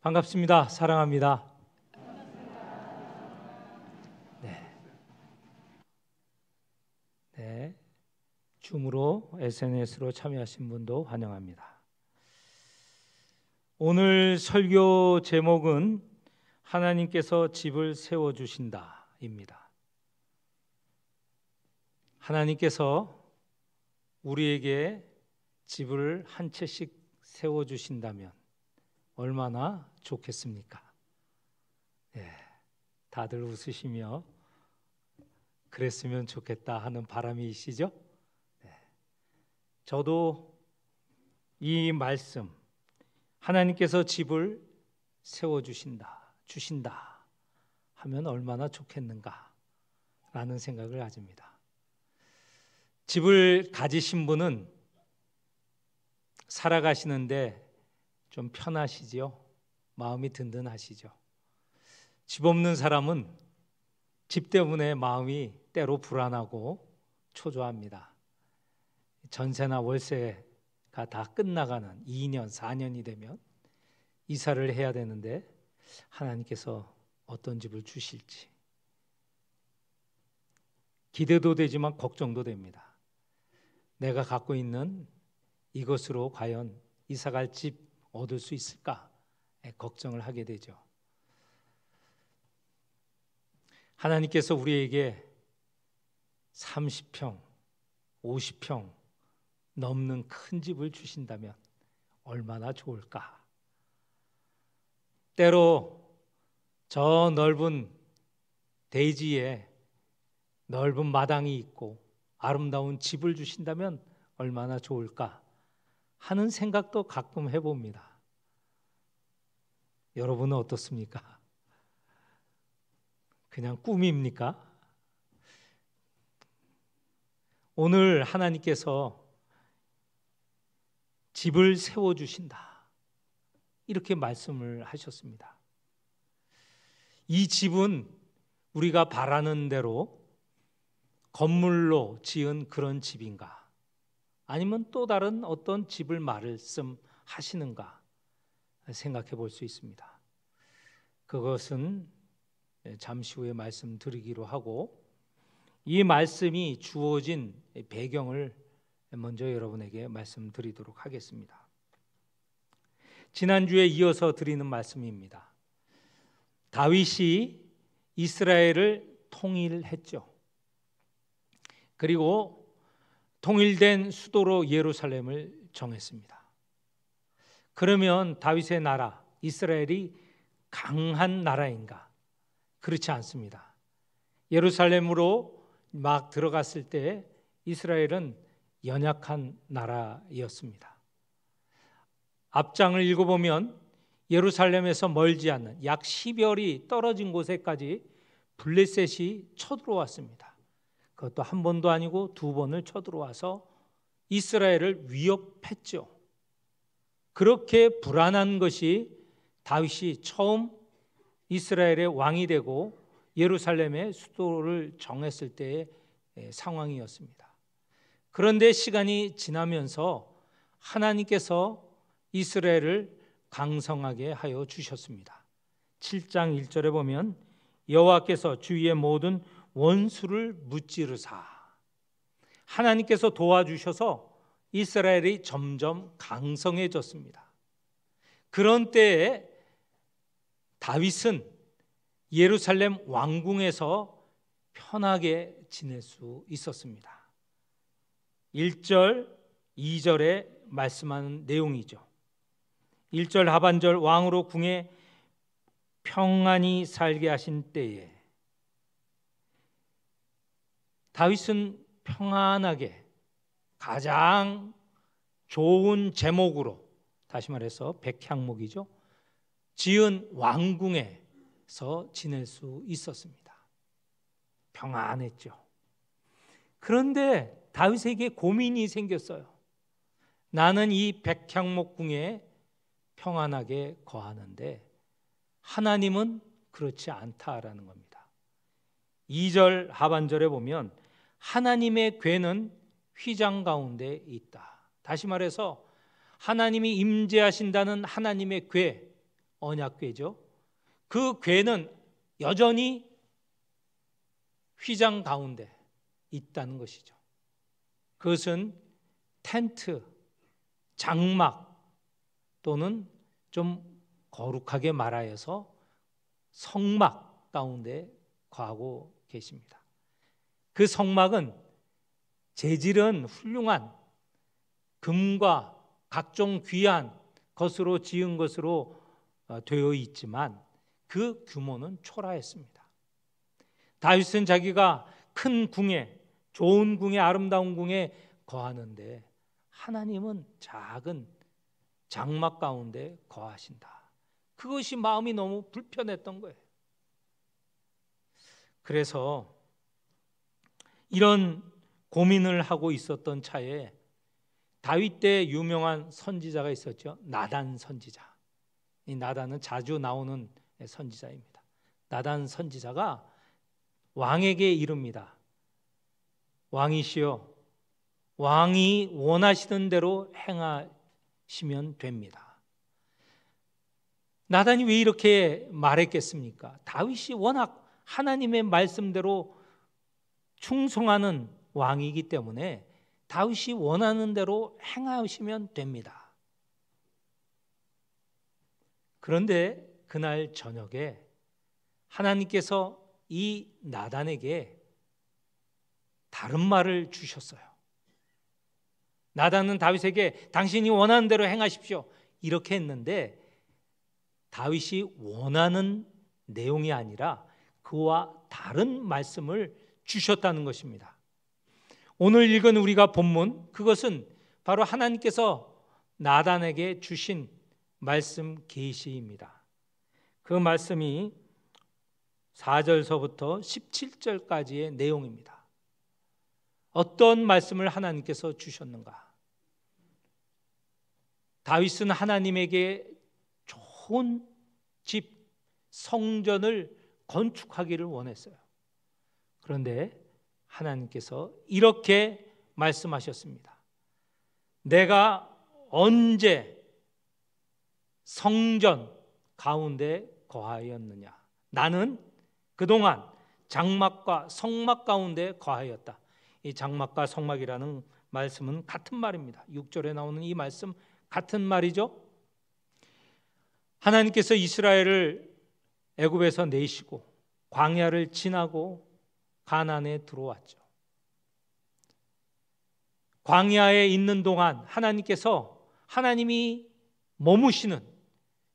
반갑습니다. 사랑합니다. 네. 줌으로 SNS로 참여하신 분도 환영합니다. 오늘 설교 제목은 하나님께서 집을 세워주신다입니다. 하나님께서 우리에게 집을 한 채씩 세워주신다면 얼마나 좋겠습니까? 네, 다들 웃으시며 그랬으면 좋겠다 하는 바람이시죠? 네. 저도 이 말씀, 하나님께서 집을 주신다 하면 얼마나 좋겠는가 라는 생각을 가집니다. 집을 가지신 분은 살아가시는데 좀 편하시죠? 마음이 든든하시죠? 집 없는 사람은 집 때문에 마음이 때로 불안하고 초조합니다. 전세나 월세가 다 끝나가는 2년, 4년이 되면 이사를 해야 되는데 하나님께서 어떤 집을 주실지 기대도 되지만 걱정도 됩니다. 내가 갖고 있는 이것으로 과연 이사갈 집 얻을 수 있을까? 걱정을 하게 되죠. 하나님께서 우리에게 30평, 50평 넘는 큰 집을 주신다면 얼마나 좋을까? 때로 저 넓은 대지에 넓은 마당이 있고 아름다운 집을 주신다면 얼마나 좋을까 하는 생각도 가끔 해봅니다. 여러분은 어떻습니까? 그냥 꿈입니까? 오늘 하나님께서 집을 세워주신다 이렇게 말씀을 하셨습니다. 이 집은 우리가 바라는 대로 건물로 지은 그런 집인가? 아니면 또 다른 어떤 집을 말씀하시는가 생각해 볼 수 있습니다. 그것은 잠시 후에 말씀드리기로 하고 이 말씀이 주어진 배경을 먼저 여러분에게 말씀드리도록 하겠습니다. 지난주에 이어서 드리는 말씀입니다. 다윗이 이스라엘을 통일했죠. 그리고 통일된 수도로 예루살렘을 정했습니다. 그러면 다윗의 나라, 이스라엘이 강한 나라인가? 그렇지 않습니다. 예루살렘으로 막 들어갔을 때 이스라엘은 연약한 나라였습니다. 앞장을 읽어보면 예루살렘에서 멀지 않는 약 10여리 떨어진 곳에까지 블레셋이 쳐들어왔습니다. 그것도 한 번도 아니고 두 번을 쳐들어와서 이스라엘을 위협했죠. 그렇게 불안한 것이 다윗이 처음 이스라엘의 왕이 되고 예루살렘의 수도를 정했을 때의 상황이었습니다. 그런데 시간이 지나면서 하나님께서 이스라엘을 강성하게 하여 주셨습니다. 7장 1절에 보면 여호와께서 주위의 모든 원수를 무찌르사, 하나님께서 도와주셔서 이스라엘이 점점 강성해졌습니다. 그런 때에 다윗은 예루살렘 왕궁에서 편하게 지낼 수 있었습니다. 1절, 2절에 말씀하는 내용이죠. 1절 하반절 왕으로 궁에 평안히 살게 하신 때에 다윗은 평안하게 가장 좋은 제목으로, 다시 말해서 백향목이죠, 지은 왕궁에서 지낼 수 있었습니다. 평안했죠. 그런데 다윗에게 고민이 생겼어요. 나는 이 백향목궁에 평안하게 거하는데 하나님은 그렇지 않다라는 겁니다. 2절 하반절에 보면 하나님의 궤는 휘장 가운데 있다. 다시 말해서 하나님이 임재하신다는 하나님의 궤, 언약궤죠. 그 궤는 여전히 휘장 가운데 있다는 것이죠. 그것은 텐트, 장막 또는 좀 거룩하게 말하여서 성막 가운데 거하고 계십니다. 그 성막은 재질은 훌륭한 금과 각종 귀한 것으로 지은 것으로 되어 있지만 그 규모는 초라했습니다. 다윗은 자기가 큰 궁에, 좋은 궁에, 아름다운 궁에 거하는데 하나님은 작은 장막 가운데 거하신다. 그것이 마음이 너무 불편했던 거예요. 그래서 이런 고민을 하고 있었던 차에 다윗 때 유명한 선지자가 있었죠. 나단 선지자. 이 나단은 자주 나오는 선지자입니다. 나단 선지자가 왕에게 이릅니다. 왕이시여, 왕이 원하시는 대로 행하시면 됩니다. 나단이 왜 이렇게 말했겠습니까? 다윗이 워낙 하나님의 말씀대로 충성하는 왕이기 때문에 다윗이 원하는 대로 행하시면 됩니다. 그런데 그날 저녁에 하나님께서 이 나단에게 다른 말을 주셨어요. 나단은 다윗에게 당신이 원하는 대로 행하십시오 이렇게 했는데 다윗이 원하는 내용이 아니라 그와 다른 말씀을 주셨다는 것입니다. 오늘 읽은 우리가 본문, 그것은 바로 하나님께서 나단에게 주신 말씀 계시입니다. 그 말씀이 4절서부터 17절까지의 내용입니다. 어떤 말씀을 하나님께서 주셨는가? 다윗은 하나님에게 좋은 집, 성전을 건축하기를 원했어요. 그런데 하나님께서 이렇게 말씀하셨습니다. 내가 언제 성전 가운데 거하였느냐? 나는 그동안 장막과 성막 가운데 거하였다. 이 장막과 성막이라는 말씀은 같은 말입니다. 6절에 나오는 이 말씀 같은 말이죠. 하나님께서 이스라엘을 애굽에서 내시고 광야를 지나고 가나안에 들어왔죠. 광야에 있는 동안 하나님이 머무시는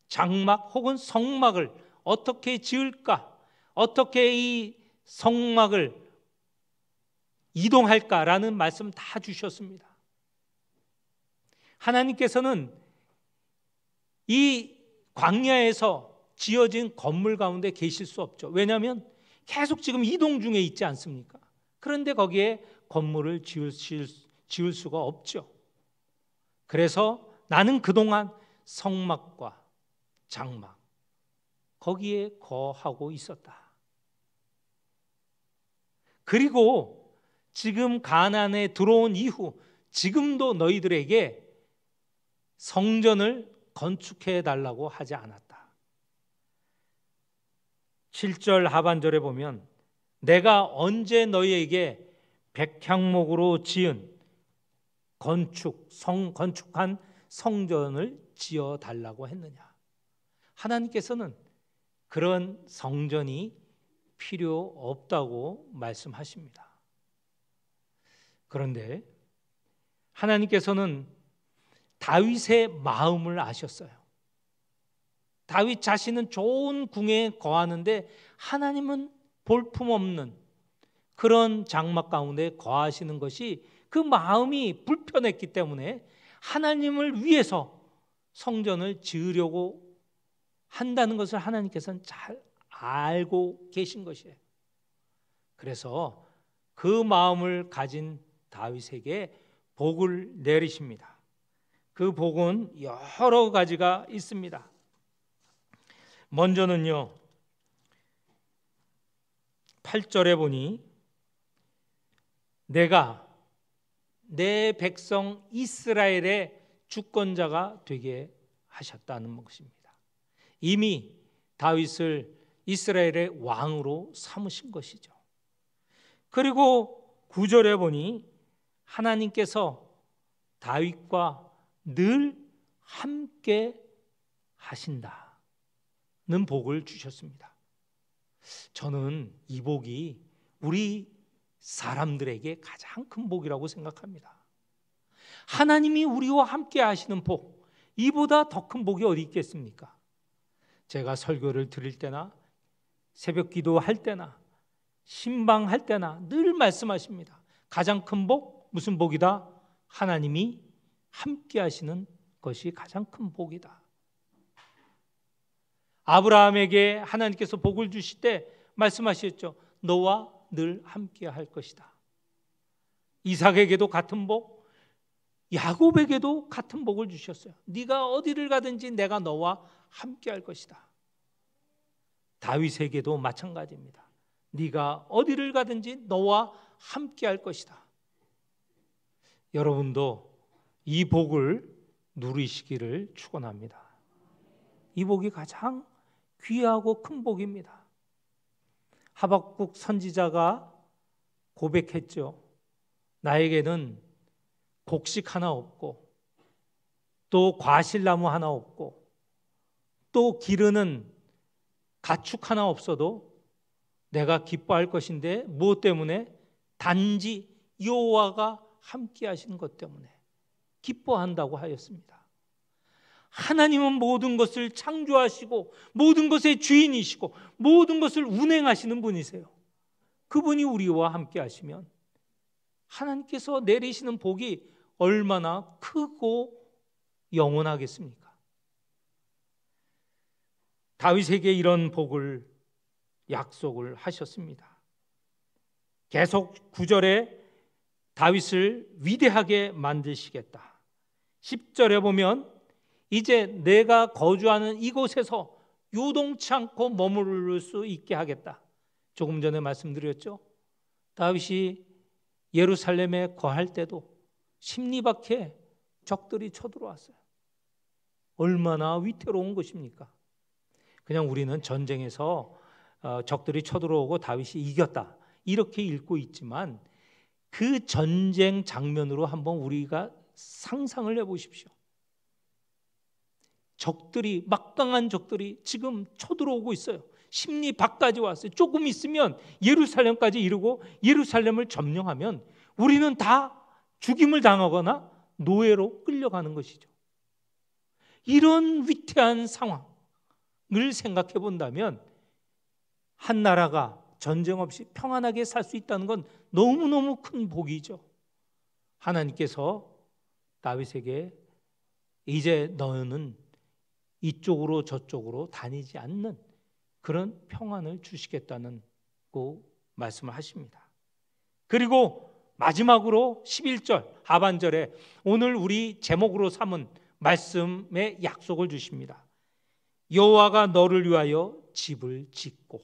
장막 혹은 성막을 어떻게 지을까? 어떻게 이 성막을 이동할까라는 말씀 다 주셨습니다. 하나님께서는 이 광야에서 지어진 건물 가운데 계실 수 없죠. 왜냐하면 계속 지금 이동 중에 있지 않습니까? 그런데 거기에 건물을 지을 수가 없죠. 그래서 나는 그동안 성막과 장막 거기에 거하고 있었다. 그리고 지금 가나안에 들어온 이후 지금도 너희들에게 성전을 건축해 달라고 하지 않았다. 7절 하반절에 보면 내가 언제 너희에게 백향목으로 지은 건축한 성전을 지어 달라고 했느냐? 하나님께서는 그런 성전이 필요 없다고 말씀하십니다. 그런데 하나님께서는 다윗의 마음을 아셨어요. 다윗 자신은 좋은 궁에 거하는데 하나님은 볼품없는 그런 장막 가운데 거하시는 것이 그 마음이 불편했기 때문에 하나님을 위해서 성전을 지으려고 한다는 것을 하나님께서는 잘 알고 계신 것이에요. 그래서 그 마음을 가진 다윗에게 복을 내리십니다. 그 복은 여러 가지가 있습니다. 먼저는요, 8절에 보니 내가 내 백성 이스라엘의 주권자가 되게 하셨다는 것입니다. 이미 다윗을 이스라엘의 왕으로 삼으신 것이죠. 그리고 9절에 보니 하나님께서 다윗과 늘 함께 하신다는 복을 주셨습니다. 저는 이 복이 우리 사람들에게 가장 큰 복이라고 생각합니다. 하나님이 우리와 함께 하시는 복, 이보다 더 큰 복이 어디 있겠습니까? 제가 설교를 드릴 때나 새벽 기도할 때나 신방할 때나 늘 말씀하십니다. 가장 큰 복, 무슨 복이다? 하나님이 함께 하시는 것이 가장 큰 복이다. 아브라함에게 하나님께서 복을 주실 때 말씀하셨죠. 너와 늘 함께 할 것이다. 이삭에게도 같은 복, 야곱에게도 같은 복을 주셨어요. 네가 어디를 가든지 내가 너와 함께 할 것이다. 다윗에게도 마찬가지입니다. 네가 어디를 가든지 너와 함께 할 것이다. 여러분도 이 복을 누리시기를 축원합니다. 이 복이 가장 귀하고 큰 복입니다. 하박국 선지자가 고백했죠. 나에게는 곡식 하나 없고 또 과실나무 하나 없고 또 기르는 가축 하나 없어도 내가 기뻐할 것인데 무엇 때문에? 단지 여호와가 함께 하신 것 때문에 기뻐한다고 하였습니다. 하나님은 모든 것을 창조하시고 모든 것의 주인이시고 모든 것을 운행하시는 분이세요. 그분이 우리와 함께 하시면 하나님께서 내리시는 복이 얼마나 크고 영원하겠습니까? 다윗에게 이런 복을 약속을 하셨습니다. 계속 9절에 다윗을 위대하게 만드시겠다. 10절에 보면 이제 내가 거주하는 이곳에서 요동치 않고 머무를 수 있게 하겠다. 조금 전에 말씀드렸죠. 다윗이 예루살렘에 거할 때도 십리밖에 적들이 쳐들어왔어요. 얼마나 위태로운 것입니까? 그냥 우리는 전쟁에서 적들이 쳐들어오고 다윗이 이겼다 이렇게 읽고 있지만 그 전쟁 장면으로 한번 우리가 상상을 해보십시오. 적들이, 막강한 적들이 지금 쳐들어오고 있어요. 십리 밖까지 왔어요. 조금 있으면 예루살렘까지 이르고 예루살렘을 점령하면 우리는 다 죽임을 당하거나 노예로 끌려가는 것이죠. 이런 위태한 상황을 생각해 본다면 한 나라가 전쟁 없이 평안하게 살 수 있다는 건 너무너무 큰 복이죠. 하나님께서 다윗에게 이제 너는 이쪽으로 저쪽으로 다니지 않는 그런 평안을 주시겠다는 말씀을 하십니다. 그리고 마지막으로 11절 하반절에 오늘 우리 제목으로 삼은 말씀의 약속을 주십니다. 여호와가 너를 위하여 집을 짓고,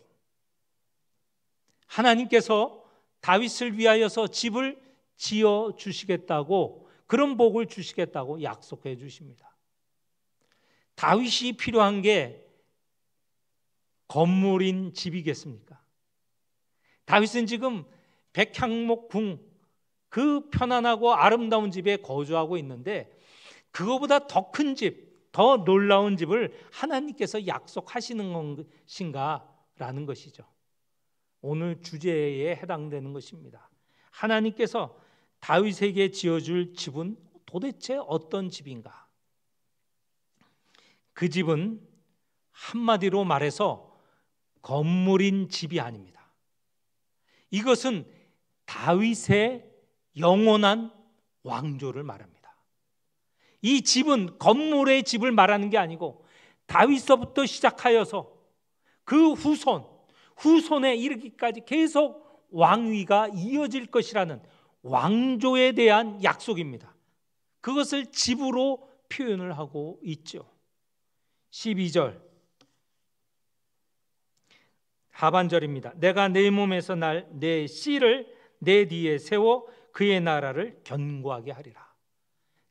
하나님께서 다윗을 위하여서 집을 지어 주시겠다고, 그런 복을 주시겠다고 약속해 주십니다. 다윗이 필요한 게 건물인 집이겠습니까? 다윗은 지금 백향목궁 그 편안하고 아름다운 집에 거주하고 있는데 그거보다 더 큰 집, 더 놀라운 집을 하나님께서 약속하시는 것인가라는 것이죠. 오늘 주제에 해당되는 것입니다. 하나님께서 다윗에게 지어줄 집은 도대체 어떤 집인가? 그 집은 한마디로 말해서 건물인 집이 아닙니다. 이것은 다윗의 영원한 왕조를 말합니다. 이 집은 건물의 집을 말하는 게 아니고 다윗서부터 시작하여서 그 후손에 이르기까지 계속 왕위가 이어질 것이라는 왕조에 대한 약속입니다. 그것을 집으로 표현을 하고 있죠. 12절 하반절입니다. 내가 내 몸에서 날 내 씨를 내 뒤에 세워 그의 나라를 견고하게 하리라.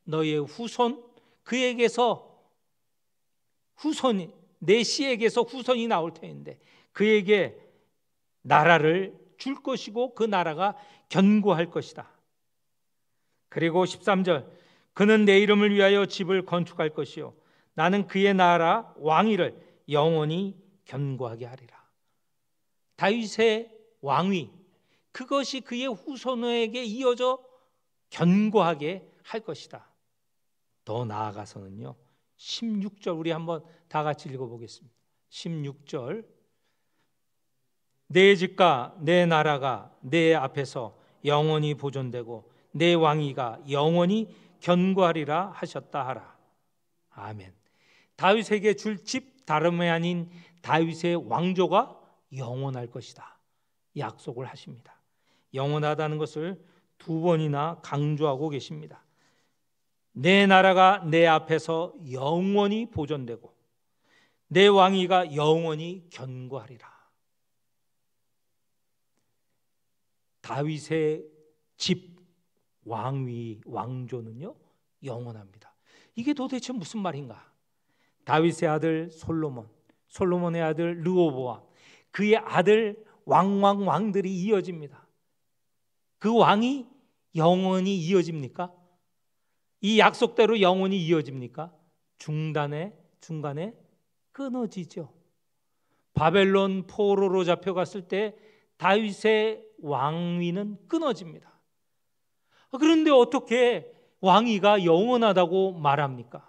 너의 후손, 그에게서 후손이 내 씨에게서 후손이 나올 터인데 그에게 나라를 줄 것이고 그 나라가 견고할 것이다. 그리고 13절, 그는 내 이름을 위하여 집을 건축할 것이요 나는 그의 나라 왕위를 영원히 견고하게 하리라. 다윗의 왕위, 그것이 그의 후손에게 이어져 견고하게 할 것이다. 더 나아가서는요, 16절 우리 한번 다 같이 읽어보겠습니다. 16절, 내 집과 내 나라가 내 앞에서 영원히 보존되고 내 왕위가 영원히 견고하리라 하셨다 하라. 아멘. 다윗에게 줄 집 다름이 아닌 다윗의 왕조가 영원할 것이다. 약속을 하십니다. 영원하다는 것을 두 번이나 강조하고 계십니다. 내 나라가 내 앞에서 영원히 보존되고 내 왕위가 영원히 견고하리라. 다윗의 집 왕위 왕조는요 영원합니다. 이게 도대체 무슨 말인가? 다윗의 아들 솔로몬, 솔로몬의 아들 르호보암, 그의 아들 왕들이 이어집니다. 그 왕이 영원히 이어집니까? 이 약속대로 영원히 이어집니까? 중간에 끊어지죠. 바벨론 포로로 잡혀갔을 때 다윗의 왕위는 끊어집니다. 그런데 어떻게 왕위가 영원하다고 말합니까?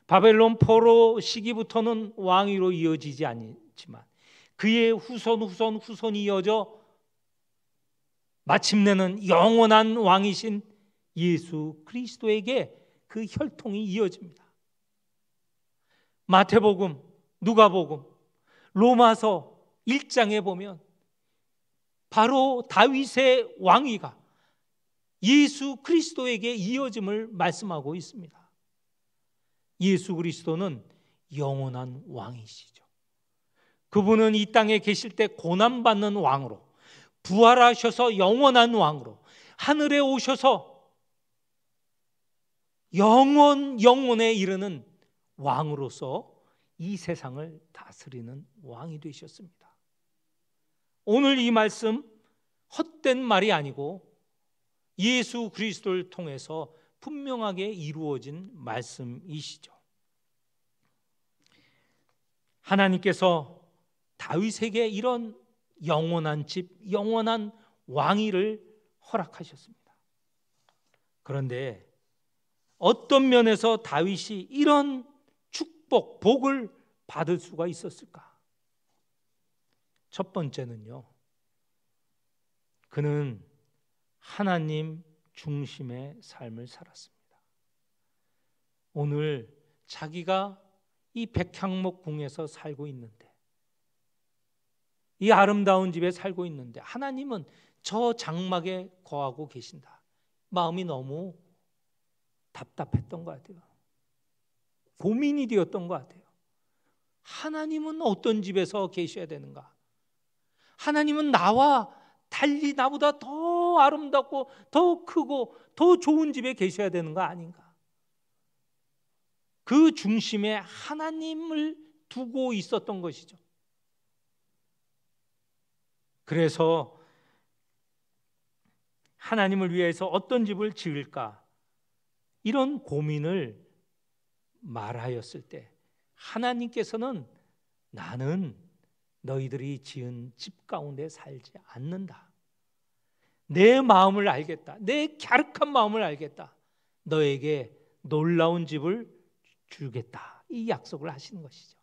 바벨론 포로 시기부터는 왕위로 이어지지 않지만 그의 후손이 이어져 마침내는 영원한 왕이신 예수 그리스도에게 그 혈통이 이어집니다. 마태복음, 누가복음, 로마서 1장에 보면 바로 다윗의 왕위가 예수 그리스도에게 이어짐을 말씀하고 있습니다. 예수 그리스도는 영원한 왕이시죠. 그분은 이 땅에 계실 때 고난받는 왕으로, 부활하셔서 영원한 왕으로, 하늘에 오셔서 영원에 이르는 왕으로서 이 세상을 다스리는 왕이 되셨습니다. 오늘 이 말씀 헛된 말이 아니고 예수 그리스도를 통해서 분명하게 이루어진 말씀이시죠. 하나님께서 다윗에게 이런 영원한 집, 영원한 왕위를 허락하셨습니다. 그런데 어떤 면에서 다윗이 이런 축복, 복을 받을 수가 있었을까? 첫 번째는요, 그는 하나님 중심의 삶을 살았습니다. 오늘 자기가 이 백향목궁에서 살고 있는데, 이 아름다운 집에 살고 있는데 하나님은 저 장막에 거하고 계신다. 마음이 너무 답답했던 것 같아요. 고민이 되었던 것 같아요. 하나님은 어떤 집에서 계셔야 되는가? 하나님은 나와 달리 나보다 더 아름답고 더 크고 더 좋은 집에 계셔야 되는 거 아닌가? 그 중심에 하나님을 두고 있었던 것이죠. 그래서 하나님을 위해서 어떤 집을 지을까? 이런 고민을 말하였을 때 하나님께서는 나는 너희들이 지은 집 가운데 살지 않는다. 내 마음을 알겠다. 내 갸륵한 마음을 알겠다. 너에게 놀라운 집을 주겠다. 이 약속을 하시는 것이죠.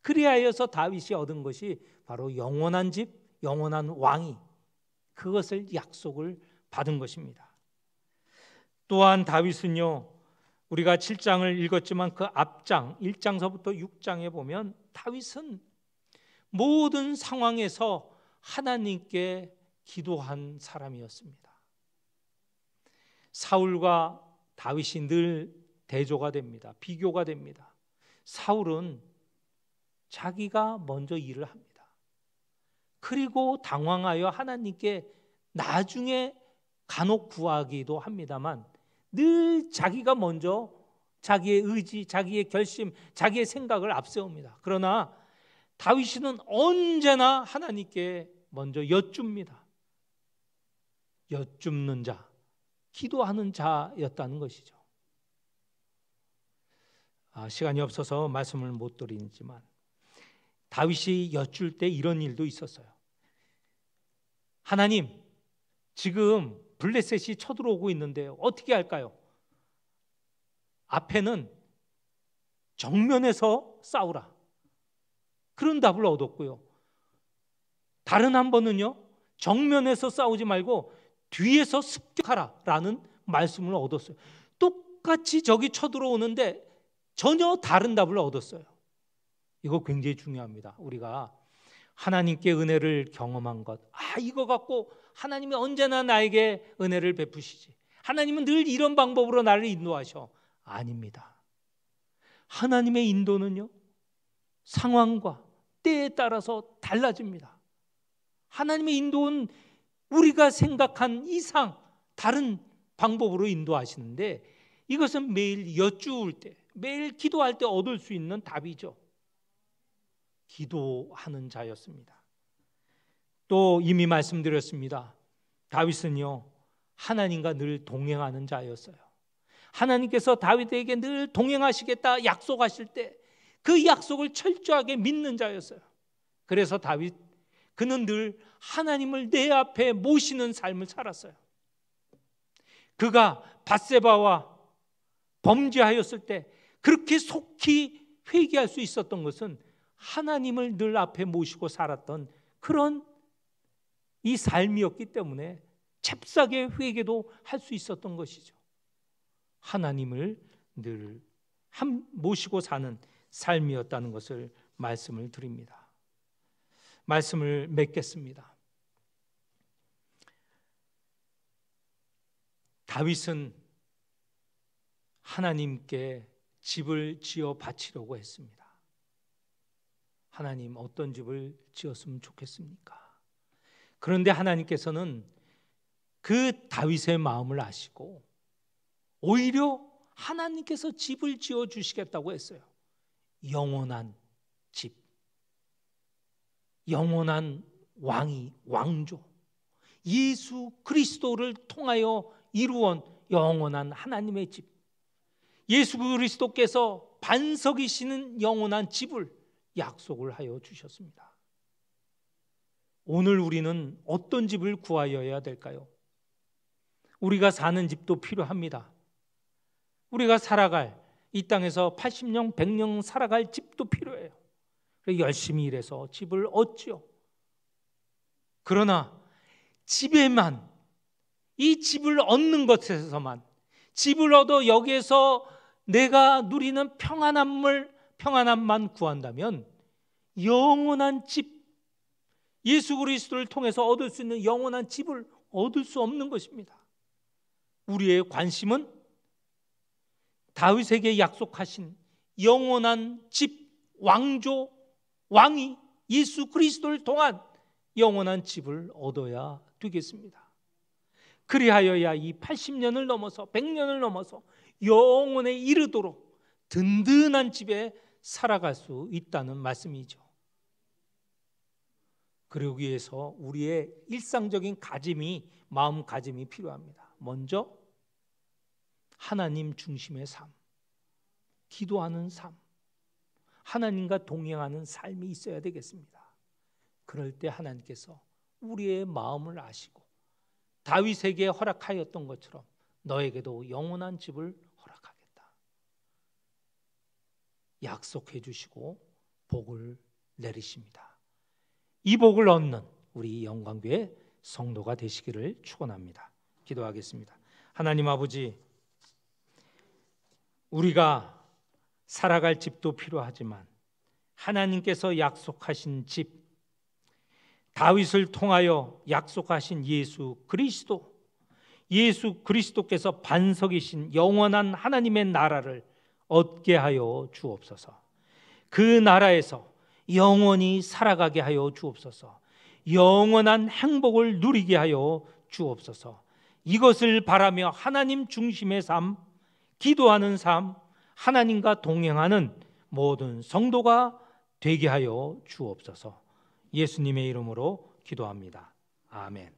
그리하여서 다윗이 얻은 것이 바로 영원한 집, 영원한 왕위, 그것을 약속을 받은 것입니다. 또한 다윗은요, 우리가 7장을 읽었지만 그 앞장 1장서부터 6장에 보면 다윗은 모든 상황에서 하나님께 기도한 사람이었습니다. 사울과 다윗이 늘 대조가 됩니다. 비교가 됩니다. 사울은 자기가 먼저 일을 합니다. 그리고 당황하여 하나님께 나중에 간혹 구하기도 합니다만 늘 자기가 먼저 자기의 의지, 자기의 결심, 자기의 생각을 앞세웁니다. 그러나 다윗은 언제나 하나님께 먼저 여쭙니다. 여쭙는 자, 기도하는 자였다는 것이죠. 시간이 없어서 말씀을 못 드리지만 다윗이 여쭐 때 이런 일도 있었어요. 하나님, 지금 블레셋이 쳐들어오고 있는데 어떻게 할까요? 앞에는 정면에서 싸우라, 그런 답을 얻었고요. 다른 한 번은요, 정면에서 싸우지 말고 뒤에서 습격하라 라는 말씀을 얻었어요. 똑같이 적이 쳐들어오는데 전혀 다른 답을 얻었어요. 이거 굉장히 중요합니다. 우리가 하나님께 은혜를 경험한 것, 이거 갖고 하나님이 언제나 나에게 은혜를 베푸시지, 하나님은 늘 이런 방법으로 나를 인도하셔. 아닙니다. 하나님의 인도는요, 상황과 때에 따라서 달라집니다. 하나님의 인도는 우리가 생각한 이상 다른 방법으로 인도하시는데, 이것은 매일 여쭈을 때, 매일 기도할 때 얻을 수 있는 답이죠. 기도하는 자였습니다. 또 이미 말씀드렸습니다. 다윗은요, 하나님과 늘 동행하는 자였어요. 하나님께서 다윗에게 늘 동행하시겠다 약속하실 때 그 약속을 철저하게 믿는 자였어요. 그래서 그는 늘 하나님을 내 앞에 모시는 삶을 살았어요. 그가 밧세바와 범죄하였을 때 그렇게 속히 회개할 수 있었던 것은 하나님을 늘 앞에 모시고 살았던 그런 이 삶이었기 때문에 잽싸게 회개도 할 수 있었던 것이죠. 하나님을 늘 모시고 사는 삶이었다는 것을 말씀을 드립니다. 말씀을 맺겠습니다. 다윗은 하나님께 집을 지어 바치려고 했습니다. 하나님, 어떤 집을 지었으면 좋겠습니까? 그런데 하나님께서는 그 다윗의 마음을 아시고 오히려 하나님께서 집을 지어 주시겠다고 했어요. 영원한 집, 영원한 왕조, 예수 그리스도를 통하여 이루온 영원한 하나님의 집, 예수 그리스도께서 반석이시는 영원한 집을 약속을 하여 주셨습니다. 오늘 우리는 어떤 집을 구하여야 될까요? 우리가 사는 집도 필요합니다. 우리가 살아갈, 이 땅에서 80년, 100년 살아갈 집도 필요해요. 열심히 일해서 집을 얻죠. 그러나 집에만, 이 집을 얻는 것에서만, 집을 얻어 여기에서 내가 누리는 평안함만 구한다면 영원한 집, 예수 그리스도를 통해서 얻을 수 있는 영원한 집을 얻을 수 없는 것입니다. 우리의 관심은 다윗에게 약속하신 영원한 집, 왕조, 왕이 예수 그리스도를 통한 영원한 집을 얻어야 되겠습니다. 그리하여야 이 80년을 넘어서 100년을 넘어서 영원에 이르도록 든든한 집에 살아갈 수 있다는 말씀이죠. 그러기 위해서 우리의 일상적인 마음가짐이 필요합니다. 먼저 하나님 중심의 삶, 기도하는 삶, 하나님과 동행하는 삶이 있어야 되겠습니다. 그럴 때 하나님께서 우리의 마음을 아시고 다윗에게 허락하였던 것처럼 너에게도 영원한 집을 허락하겠다 약속해 주시고 복을 내리십니다. 이 복을 얻는 우리 영광교회 성도가 되시기를 축원합니다. 기도하겠습니다. 하나님 아버지, 우리가 살아갈 집도 필요하지만 하나님께서 약속하신 집, 다윗을 통하여 약속하신 예수 그리스도께서 반석이신 영원한 하나님의 나라를 얻게 하여 주옵소서. 그 나라에서 영원히 살아가게 하여 주옵소서. 영원한 행복을 누리게 하여 주옵소서. 이것을 바라며 하나님 중심의 삶, 기도하는 삶, 하나님과 동행하는 모든 성도가 되게 하여 주옵소서. 예수님의 이름으로 기도합니다. 아멘.